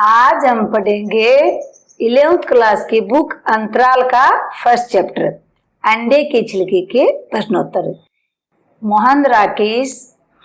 आज हम पढ़ेंगे 11th क्लास की बुक अंतराल का फर्स्ट चैप्टर अंडे के छिलके के प्रश्नोत्तर। मोहन राकेश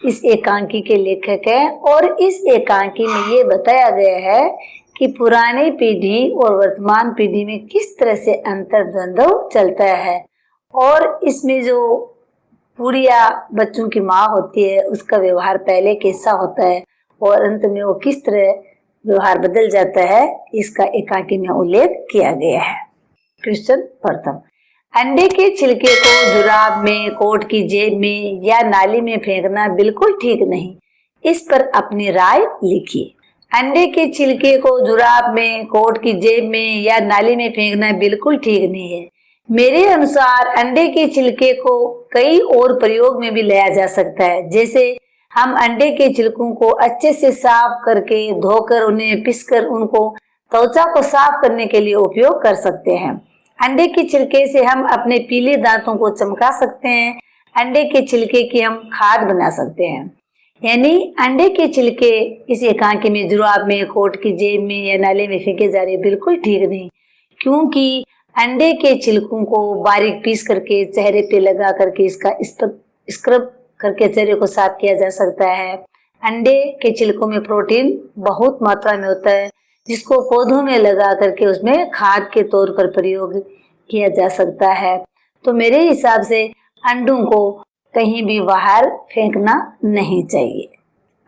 इस एकांकी के लेखक हैं और इस एकांकी में ये बताया गया है कि पुरानी पीढ़ी और वर्तमान पीढ़ी में किस तरह से अंतर्द्वंद चलता है और इसमें जो बुढ़िया बच्चों की माँ होती है उसका व्यवहार पहले कैसा होता है और अंत में वो किस तरह व्यवहार बदल जाता है, इसका एकांकी में उल्लेख किया गया है। क्वेश्चन प्रथम, अंडे के छिलके को जुराब में, कोट की जेब में या नाली में फेंकना बिल्कुल ठीक नहीं। इस पर अपनी राय लिखिए। अंडे के छिलके को जुराब में, कोट की जेब में या नाली में फेंकना बिल्कुल ठीक नहीं है। मेरे अनुसार अंडे के छिलके को कई और प्रयोग में भी लाया जा सकता है, जैसे हम अंडे के छिलकों को अच्छे से साफ करके धोकर उन्हें पीसकर उनको त्वचा को साफ करने के लिए उपयोग कर सकते हैं। अंडे के छिलके से हम अपने पीले दांतों को चमका सकते हैं। अंडे के छिलके की हम खाद बना सकते हैं। यानी अंडे के छिलके इस एकांकी में जुराब में, कोट की जेब में या नाले में फेंके जा रहे बिल्कुल ठीक नहीं, क्योंकि अंडे के छिलकों को बारीक पीस करके चेहरे पे लगा करके इसका स्क्रब करके चेहरे को साफ किया जा सकता है। अंडे के छिलकों में प्रोटीन बहुत मात्रा में होता है, जिसको पौधों में लगा करके उसमें खाद के तौर पर प्रयोग किया जा सकता है। तो मेरे हिसाब से अंडों को कहीं भी बाहर फेंकना नहीं चाहिए।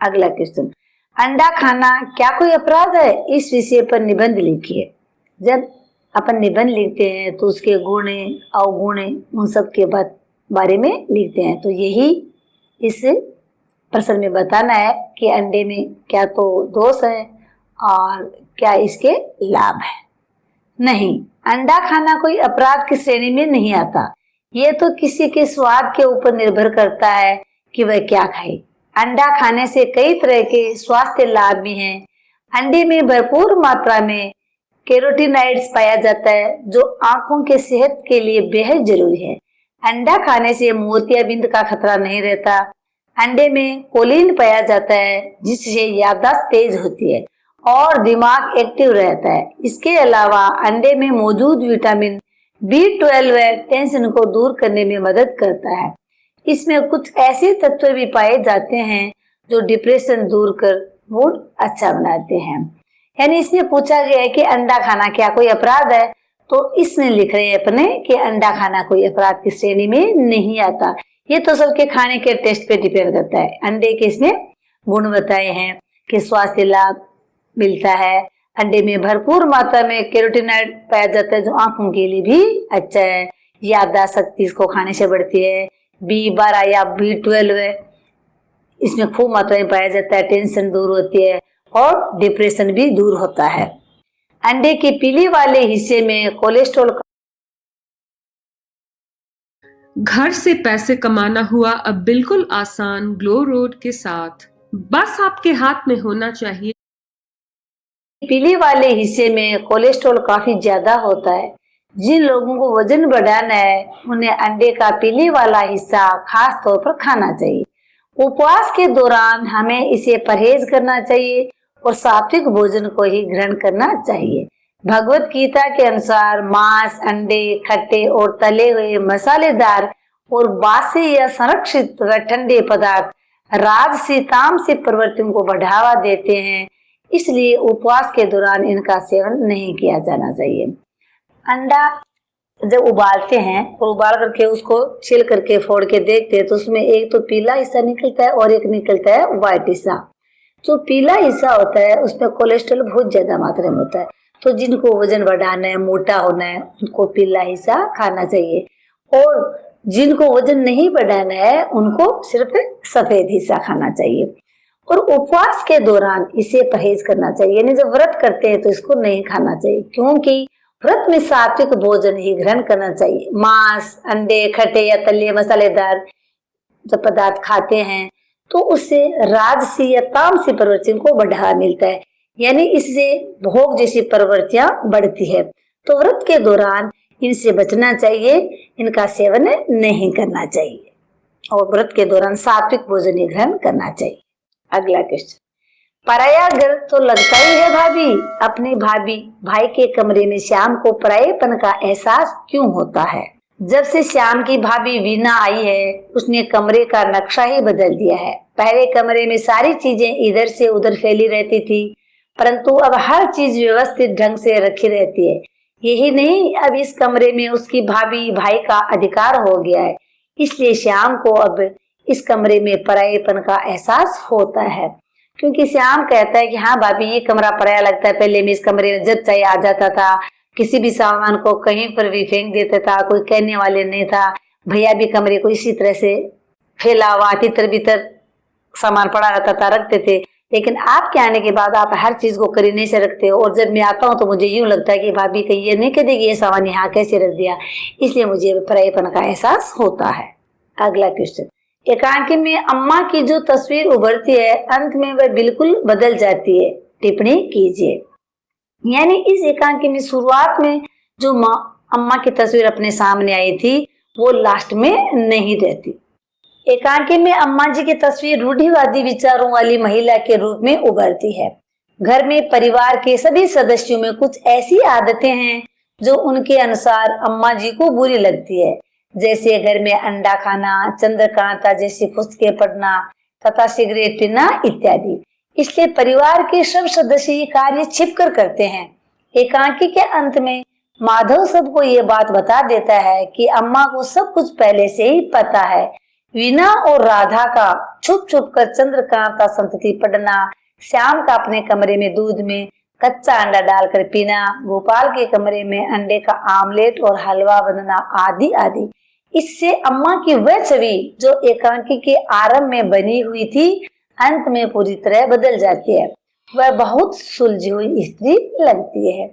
अगला क्वेश्चन, अंडा खाना क्या कोई अपराध है? इस विषय पर निबंध लिखिए। जब अपन निबंध लिखते हैं तो उसके गुण अवगुण उन सब के बारे में लिखते हैं। तो यही इस प्रश्न में बताना है कि अंडे में क्या तो दोष है और क्या इसके लाभ है। नहीं, अंडा खाना कोई अपराध की श्रेणी में नहीं आता। ये तो किसी के स्वाद के ऊपर निर्भर करता है कि वह क्या खाए। अंडा खाने से कई तरह के स्वास्थ्य लाभ भी हैं। अंडे में भरपूर मात्रा में कैरोटीनॉइड्स पाया जाता है, जो आंखों के सेहत के लिए बेहद जरूरी है। अंडा खाने से मोतियाबिंद का खतरा नहीं रहता। अंडे में कोलिन पाया जाता है, जिससे याददाश्त तेज होती है और दिमाग एक्टिव रहता है। इसके अलावा अंडे में मौजूद विटामिन B12 टेंशन को दूर करने में मदद करता है। इसमें कुछ ऐसे तत्व भी पाए जाते हैं जो डिप्रेशन दूर कर मूड अच्छा बनाते हैं। यानी इसमें पूछा गया है कि अंडा खाना क्या कोई अपराध है, तो इसमें लिख रहे हैं अपने कि अंडा खाना कोई अपराध की श्रेणी में नहीं आता। ये तो सबके खाने के टेस्ट पे डिपेंड करता है। अंडे के इसमें गुण बताए हैं कि स्वास्थ्य लाभ मिलता है। अंडे में भरपूर मात्रा में कैरोटीनॉइड पाया जाता है, जो आंखों के लिए भी अच्छा है। याददाश्त शक्ति इसको खाने से बढ़ती है। B12 या B12 इसमें खूब मात्रा में पाया जाता है। टेंशन दूर होती है और डिप्रेशन भी दूर होता है। अंडे के पीले वाले हिस्से में कोलेस्ट्रॉल। घर से पैसे कमाना हुआ अब बिल्कुल आसान ग्लो रोड के साथ। बस आपके हाथ में होना चाहिए। पीले वाले हिस्से में कोलेस्ट्रॉल काफी ज्यादा होता है। जिन लोगों को वजन बढ़ाना है उन्हें अंडे का पीले वाला हिस्सा खास तौर पर खाना चाहिए। उपवास के दौरान हमें इसे परहेज करना चाहिए और सात्विक भोजन को ही ग्रहण करना चाहिए। भगवत गीता के अनुसार मांस, अंडे, खट्टे और तले हुए मसालेदार और बासी या संरक्षित व ठंडे पदार्थ राजसी तामसी प्रवृत्तियों को बढ़ावा देते हैं, इसलिए उपवास के दौरान इनका सेवन नहीं किया जाना चाहिए। अंडा जब उबालते हैं और उबाल करके उसको छिल करके फोड़ के देखते हैं तो उसमें एक तो पीला हिस्सा निकलता है और एक निकलता है व्हाइट हिस्सा। जो पीला हिस्सा होता है उसमें कोलेस्ट्रॉल बहुत ज्यादा मात्रा में होता है। तो जिनको वजन बढ़ाना है, मोटा होना है, उनको पीला हिस्सा खाना चाहिए और जिनको वजन नहीं बढ़ाना है उनको सिर्फ सफेद हिस्सा खाना चाहिए। और उपवास के दौरान इसे परहेज करना चाहिए। यानी जब व्रत करते हैं तो इसको नहीं खाना चाहिए, क्योंकि व्रत में सात्विक भोजन ही ग्रहण करना चाहिए। मांस, अंडे, खट्टे या तले मसालेदार जब पदार्थ खाते हैं तो उससे राजसी या तामसी प्रवृत्तियों को बढ़ावा मिलता है, यानी इससे भोग जैसी प्रवृत्तियां बढ़ती है। तो व्रत के दौरान इनसे बचना चाहिए, इनका सेवन नहीं करना चाहिए और व्रत के दौरान सात्विक भोजन ही ग्रहण करना चाहिए। अगला क्वेश्चन, पराया घर तो लगता ही है भाभी। अपनी भाभी भाई के कमरे में श्याम को परायेपन का एहसास क्यों होता है? जब से श्याम की भाभी वीना आई है, उसने कमरे का नक्शा ही बदल दिया है। पहले कमरे में सारी चीजें इधर से उधर फैली रहती थी, परंतु अब हर चीज व्यवस्थित ढंग से रखी रहती है। यही नहीं, अब इस कमरे में उसकी भाभी भाई का अधिकार हो गया है। इसलिए श्याम को अब इस कमरे में परायेपन का एहसास होता है, क्योंकि श्याम कहता है कि हाँ भाभी, ये कमरा पराया लगता है। पहले मैं इस कमरे में जब चाहे आ जाता था, किसी भी सामान को कहीं पर भी फेंक देता था, कोई कहने वाले नहीं था। भैया भी कमरे को इसी तरह से फैला हुआ तितर बितर सामान पड़ा रहता था, रखते थे। लेकिन आपके आने के बाद आप हर चीज को करीने से रखते हो, और जब मैं आता हूँ तो मुझे यूं लगता है कि भाभी कहीं ये नहीं कह देगी ये सामान यहाँ कैसे रख दिया। इसलिए मुझे परायेपन का एहसास होता है। अगला क्वेश्चन, एकांकी में अम्मा की जो तस्वीर उभरती है, अंत में वह बिल्कुल बदल जाती है। टिप्पणी कीजिए। यानी इस एकांकी में शुरुआत में जो अम्मा की तस्वीर अपने सामने आई थी, वो लास्ट में नहीं रहती। एकांकी में अम्मा जी की तस्वीर रूढ़िवादी विचारों वाली महिला के रूप में उभरती है। घर में परिवार के सभी सदस्यों में कुछ ऐसी आदतें हैं जो उनके अनुसार अम्मा जी को बुरी लगती है, जैसे घर में अंडा खाना, चंद्रकांता जैसी पुस्तकें पढ़ना तथा सिगरेट पीना इत्यादि। इसलिए परिवार के सब सदस्य ये कार्य छिपकर करते हैं। एकांकी के अंत में माधव सबको ये बात बता देता है कि अम्मा को सब कुछ पहले से ही पता है। वीना और राधा का छुप छुप कर चंद्रकांता संतति पढ़ना, श्याम का अपने कमरे में दूध में कच्चा अंडा डालकर पीना, गोपाल के कमरे में अंडे का आमलेट और हलवा बनना आदि आदि। इससे अम्मा की वह छवि जो एकांकी के आरंभ में बनी हुई थी, अंत में पूरी तरह बदल जाती है। वह बहुत सुलझी हुई स्त्री लगती है।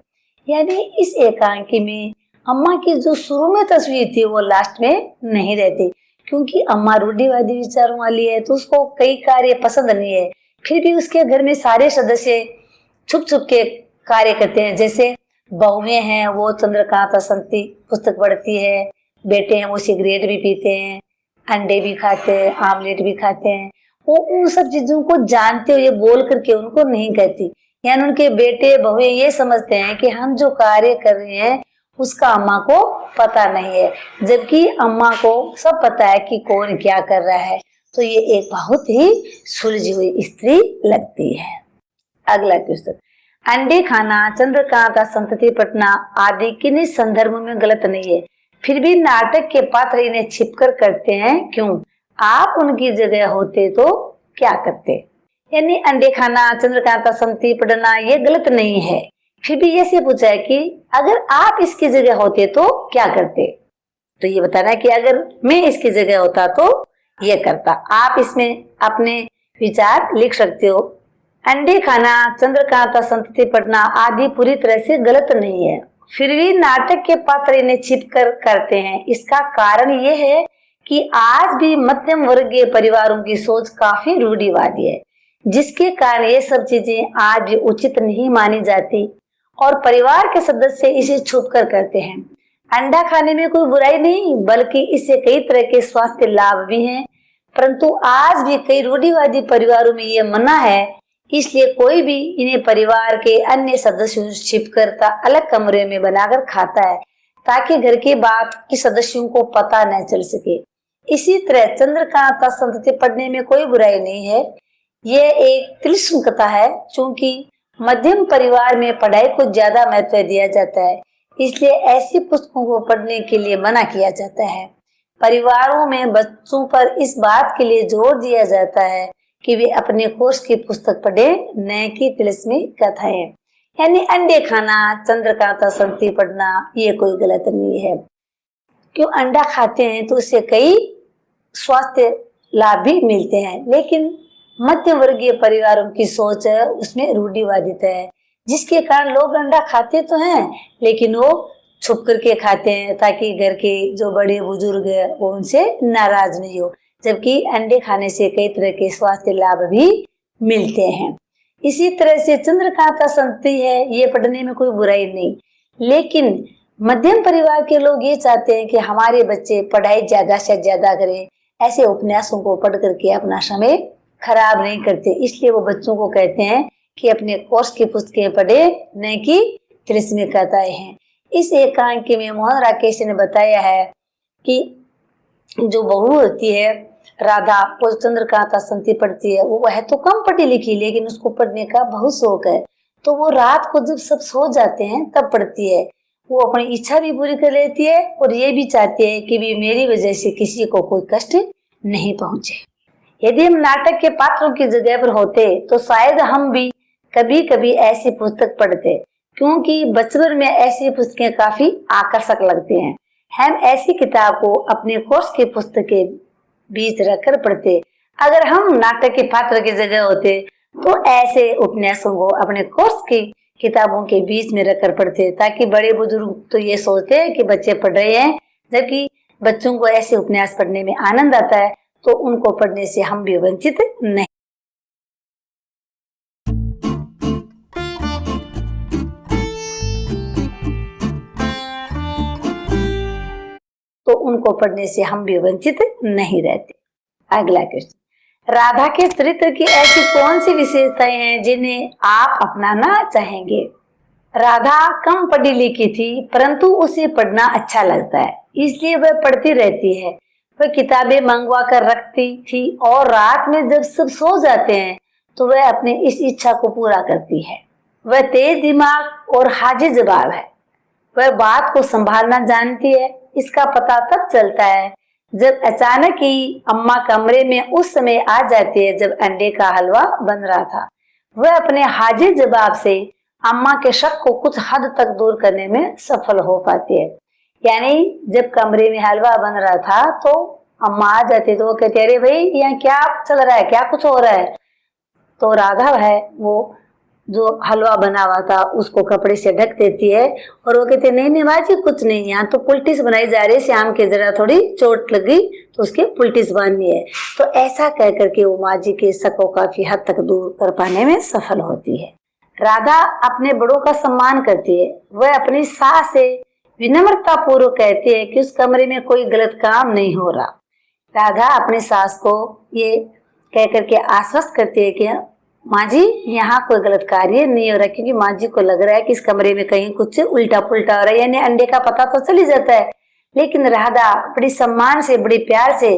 यानी इस एकांकी में अम्मा की जो शुरू में तस्वीर थी वो लास्ट में नहीं रहती, क्योंकि अम्मा रूढ़िवादी विचारों वाली है, तो उसको कई कार्य पसंद नहीं है। फिर भी उसके घर में सारे सदस्य छुप छुप के कार्य करते हैं। जैसे बहुएं हैं, वो चंद्रकांता संतति पुस्तक पढ़ती है, बेटे हैं वो सिगरेट भी पीते हैं, अंडे भी खाते हैं, आमलेट भी खाते हैं। वो उन सब चीजों को जानते हुए बोल करके उनको नहीं कहती। यानी उनके बेटे बहुएं ये समझते हैं कि हम जो कार्य कर रहे हैं उसका अम्मा को पता नहीं है, जबकि अम्मा को सब पता है कि कौन क्या कर रहा है। तो ये एक बहुत ही सुलझी हुई स्त्री लगती है। अगला क्वेश्चन, अंडे खाना, चंद्रकांता संतति पढ़ना आदि किन्हीं संदर्भों में गलत नहीं है, फिर भी नाटक के पात्र इन्हें छिपकर करते हैं क्यों? आप उनकी जगह होते तो क्या करते? यानी अंडे खाना, चंद्रकांता संतति पढ़ना ये गलत नहीं है, फिर भी ये से पूछा है कि अगर आप इसकी जगह होते तो क्या करते? तो ये बताना है कि अगर मैं इसकी जगह होता तो ये करता। आप इसमें अपने विचार लिख सकते हो। अंडे खाना, चंद्रकांता संतति पढ़ना आदि पूरी तरह से गलत नहीं है, फिर भी नाटक के पात्र इन्हें छिपकर करते हैं। इसका कारण ये है कि आज भी मध्यम वर्गीय परिवारों की सोच काफी रूढ़िवादी है, जिसके कारण ये सब चीजें आज भी उचित नहीं मानी जाती और परिवार के सदस्य इसे छुप कर करते हैं। अंडा खाने में कोई बुराई नहीं, बल्कि इससे कई तरह के स्वास्थ्य लाभ भी हैं, परंतु आज भी कई रूढ़िवादी परिवारों में ये मना है। इसलिए कोई भी इन्हें परिवार के अन्य सदस्यों से छिपकर अलग कमरे में बनाकर खाता है, ताकि घर के बाकी सदस्यों को पता न चल सके। इसी तरह चंद्रकांता संतति पढ़ने में कोई बुराई नहीं है। यह एक तिलिस्म कथा है, क्योंकि मध्यम परिवार में पढ़ाई को ज्यादा महत्व दिया जाता है, इसलिए ऐसी पुस्तकों को पढ़ने के लिए मना किया जाता है। परिवारों में बच्चों पर इस बात के लिए जोर दिया जाता है कि वे अपने कोर्स की पुस्तक पढ़े, न कि तिलिस्मी कथाएं। यानी अंडे खाना, चंद्रकांता संतति पढ़ना ये कोई गलत नहीं है। क्यों? अंडा खाते हैं तो उससे कई स्वास्थ्य लाभ भी मिलते हैं, लेकिन मध्य वर्गीय परिवारों की सोच है उसमें रूढ़िवादिता है, जिसके कारण लोग अंडा खाते तो हैं, लेकिन वो छुप करके खाते हैं ताकि घर के जो बड़े बुजुर्ग है वो उनसे नाराज नहीं हो। जबकि अंडे खाने से कई तरह के स्वास्थ्य लाभ भी मिलते हैं। इसी तरह से चंद्रकांता संतति है, ये पढ़ने में कोई बुराई नहीं, लेकिन मध्यम परिवार के लोग ये चाहते हैं कि हमारे बच्चे पढ़ाई ज्यादा से ज्यादा करें, ऐसे उपन्यासों को पढ़ करके अपना समय खराब नहीं करते। इसलिए वो बच्चों को कहते हैं कि अपने कोर्स की पुस्तकें पढ़े, न कि तिलिस्मी कथाएं हैं। इस एकांकी में मोहन राकेश ने बताया है कि जो बहू होती है राधा, वो चंद्रकांता संति पढ़ती है, वो वह तो कम पढ़ी लिखी लेकिन उसको पढ़ने का बहुत शौक है, तो वो रात को जब सब सो जाते हैं तब पढ़ती है। वो अपनी इच्छा भी पूरी कर लेती है और ये भी चाहती है कि भी मेरी वजह से किसी को कोई कष्ट नहीं पहुंचे। यदि हम नाटक के पात्रों की जगह पर होते तो शायद हम भी कभी कभी ऐसी पुस्तक पढ़ते, क्योंकि बचपन में ऐसी पुस्तकें काफी आकर्षक लगती हैं। हम ऐसी किताब को अपने कोर्स की पुस्तक के बीच रखकर पढ़ते। अगर हम नाटक के पात्र की जगह होते तो ऐसे उपन्यासों को अपने कोर्स की किताबों के बीच में रखकर पढ़ते, ताकि बड़े बुजुर्ग तो ये सोचते हैं कि बच्चे पढ़ रहे हैं, जबकि बच्चों को ऐसे उपन्यास पढ़ने में आनंद आता है, तो उनको पढ़ने से हम भी वंचित नहीं। तो उनको पढ़ने से हम भी वंचित नहीं रहते। अगला क्वेश्चन, राधा के चरित्र की ऐसी कौन सी विशेषताएं हैं जिन्हें आप अपनाना चाहेंगे? राधा कम पढ़ी लिखी थी, परंतु उसे पढ़ना अच्छा लगता है, इसलिए वह पढ़ती रहती है। वह किताबें मंगवा कर रखती थी और रात में जब सब सो जाते हैं तो वह अपनी इस इच्छा को पूरा करती है। वह तेज दिमाग और हाजिर जवाब है। वह बात को संभालना जानती है। इसका पता तब चलता है जब अचानक ही अम्मा कमरे में उस समय आ जाती है जब अंडे का हलवा बन रहा था। वह अपने हाजिर जवाब से अम्मा के शक को कुछ हद तक दूर करने में सफल हो पाती है। यानी जब कमरे में हलवा बन रहा था तो अम्मा आ जाती तो वो कहती अरे भाई यहाँ क्या चल रहा है, क्या कुछ हो रहा है। तो राधा है वो जो हलवा बना हुआ था उसको कपड़े से ढक देती है और वो कहते नहीं माँ जी कुछ नहीं, यहाँ तो पुलटिस बनाई जा रही है, श्याम के जरा थोड़ी चोट लग गई तो उसके पुलटिस बांधनी है। तो ऐसा कह करके वो माँ जी के शक को काफी हद तक दूर कर पाने में सफल होती है। राधा अपने बड़ों का सम्मान करती है। वह अपनी सास से विनम्रता पूर्वक कहती है कि उस कमरे में कोई गलत काम नहीं हो रहा। राधा अपनी सास को ये कह करके आश्वस्त करती है कि माँ जी यहाँ कोई गलत कार्य नहीं हो रहा, क्योंकि माँ जी को लग रहा है कि इस कमरे में कहीं कुछ उल्टा पुल्टा हो रहा है, यानी अंडे का पता तो चल ही जाता है। लेकिन राधा बड़ी सम्मान से, बड़ी प्यार से,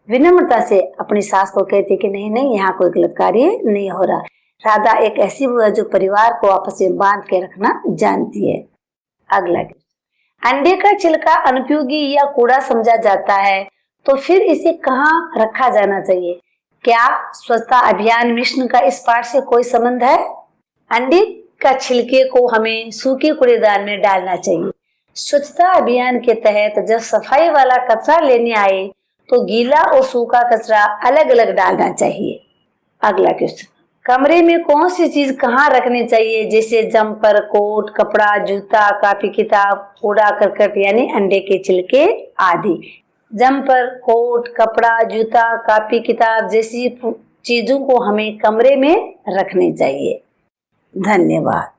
विनम्रता से अपनी सास को कहती है कि नहीं नहीं यहाँ कोई गलत कार्य नहीं हो रहा। राधा एक ऐसी वो है जो परिवार को आपस में बांध के रखना जानती है। अगला, अंडे का छिलका अनुपयोगी या कूड़ा समझा जाता है तो फिर इसे कहाँ रखा जाना चाहिए? क्या स्वच्छता अभियान मिशन का इस पाठ से कोई संबंध है? अंडे का छिलके को हमें सूखे कूड़ेदान में डालना चाहिए। स्वच्छता अभियान के तहत जब सफाई वाला कचरा लेने आए तो गीला और सूखा कचरा अलग अलग डालना चाहिए। अगला क्वेश्चन, कमरे में कौन सी चीज कहाँ रखनी चाहिए, जैसे जम्पर, कोट, कपड़ा, जूता, कॉपी किताब, कूड़ा करकट यानी अंडे के छिलके आदि। जम्पर, कोट, कपड़ा, जूता, कॉपी किताब जैसी चीजों को हमें कमरे में रखनी चाहिए। धन्यवाद।